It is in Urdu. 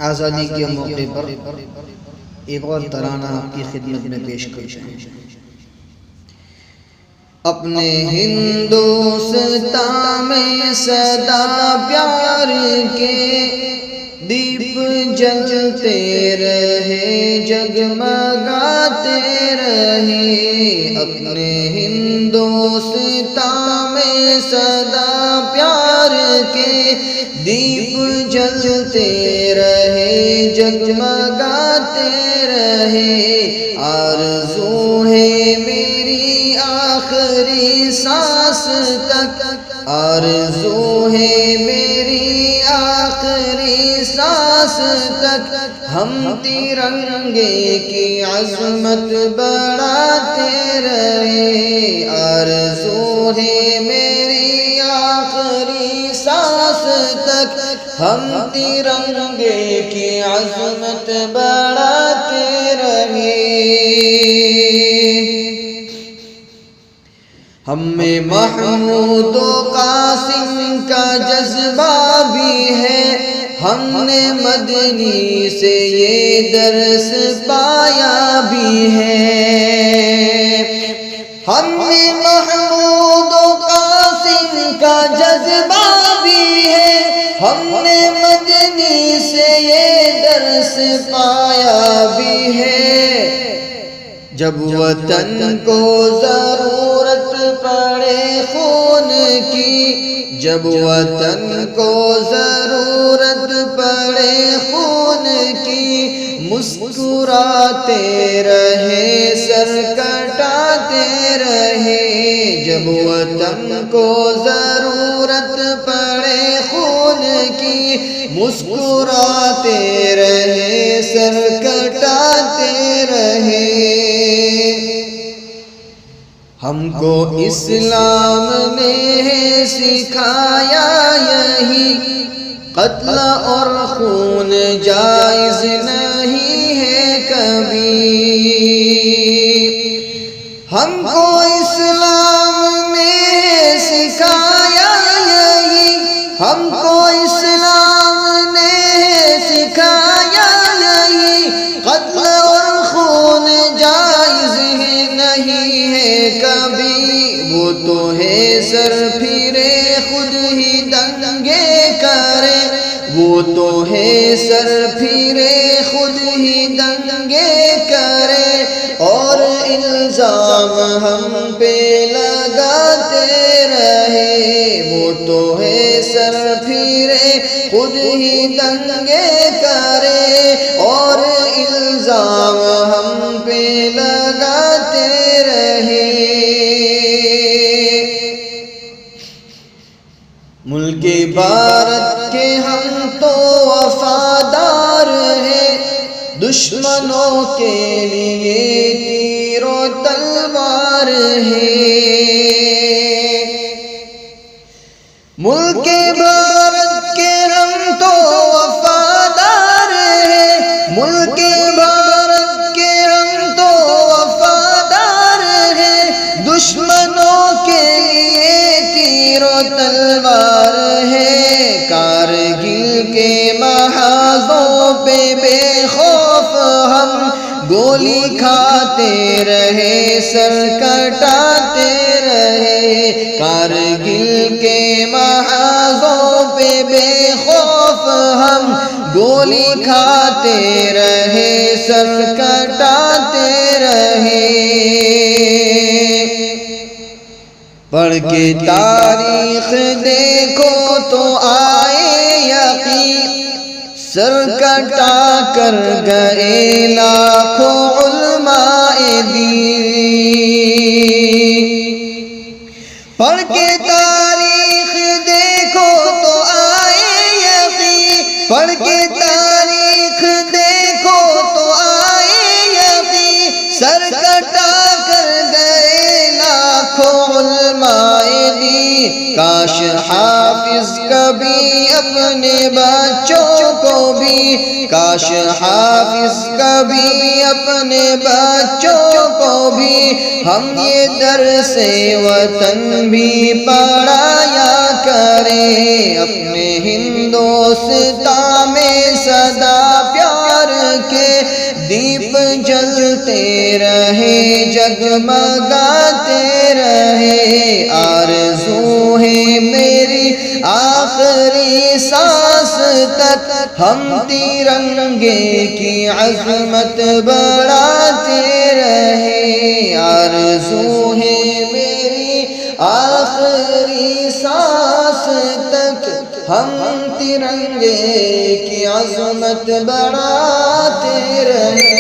آزادی کے موقع پر ایک اور ترانہ آپ کی خدمت میں پیش کرتے ہیں۔ اپنے ہندوستان میں سدا پیار کے دیپ جلتے رہے، جگمگاتے رہے۔ اپنے ہندوستان میں سدا پیار کے دیپ جلتے رہے، جگمگاتے رہے۔ آرزو ہے میری آخری سانس تک، آرزو ہے میری آخری سانس تک، ہم ترنگے کی عظمت بڑھاتے رہے۔ آرزو ہے میری آخری سانس تک، ہم ترنگے کی عظمت بڑھاتے رہے۔ ہم میں محمود و قاسم کا جذبہ بھی ہے، ہم نے مدنی سے یہ درس پایا بھی ہے۔ ہم میں محمود و قاسم کا جذبہ بھی ہے، ہم نے مدنی سے یہ درس پایا بھی ہے۔ جب وطن کو ضرورت پڑے خون کی، جب وطن کو ضرورت پڑے خون کی، مسکراتے رہے، سر کٹاتے رہے۔ جب وطن کو ضرورت پڑے خون کی، مسکراتے رہے، سر کٹاتے رہے۔ ہم کو اسلام نے سکھایا یہی، قتل اور خون جائز نہیں ہے کبھی۔ ہم کو اسلام نے سکھایا یہی، ہم کو اسلام نے سکھایا یہی، قتل اور خون جائز نہیں ہے کبھی۔ وہ تو ہے سر پھرے خود ہی دنگے کرے، وہ تو ہے سر پھرے خود ہی دنگے کرے، اور الزام ہم پہ لگاتے رہے۔ وہ تو ہے سر پھرے خود ہی دنگے کرے، اور الزام ہم پہ لگاتے رہے۔ ملک بھارت کے ہم تو وفادار ہیں، دشمنوں کے لیے تیر و تلوار ہے۔ ملک بھارت کے ہم تو وفادار ہیں، ملک بھارت کے ہم تو وفادار ہیں، دشمنوں کے لیے تیر و تلوار ہے۔ کارگل کے محاذوں پہ بے خوف ہم گولی کھاتے رہے، سر کٹاتے رہے۔ کارگل کے محاذوں پہ بے خوف ہم گولی کھاتے رہے، سر کٹاتے رہے۔ پڑھ کے تاریخ دیکھو تو آئے یقین، سر کٹا کر گئے لاکھوں علماء دین۔ پڑھ کے تاریخ دیکھو تو آئے یقین، پڑھ کے تاریخ دیکھو تو آئے یقین، سر کٹا کر گئے لاکھوں علماء دین۔ کاش حافظ کبھی اپنے بچوں کو بھی، کاش حافظ کبھی اپنے بچوں کو بھی ہم یہ درس وطن بھی پڑھایا کریں۔ اپنے ہندوستان میں سدا دیپ جلتے رہے جگمگاتے رہے، آرزو ہے میری آخری سانس تک ہم ترنگے کی عظمت بڑھاتے رہے، آرزو ہے میری آخری سانس تک ہم ترنگے کی عظمت بڑھاتے رہے۔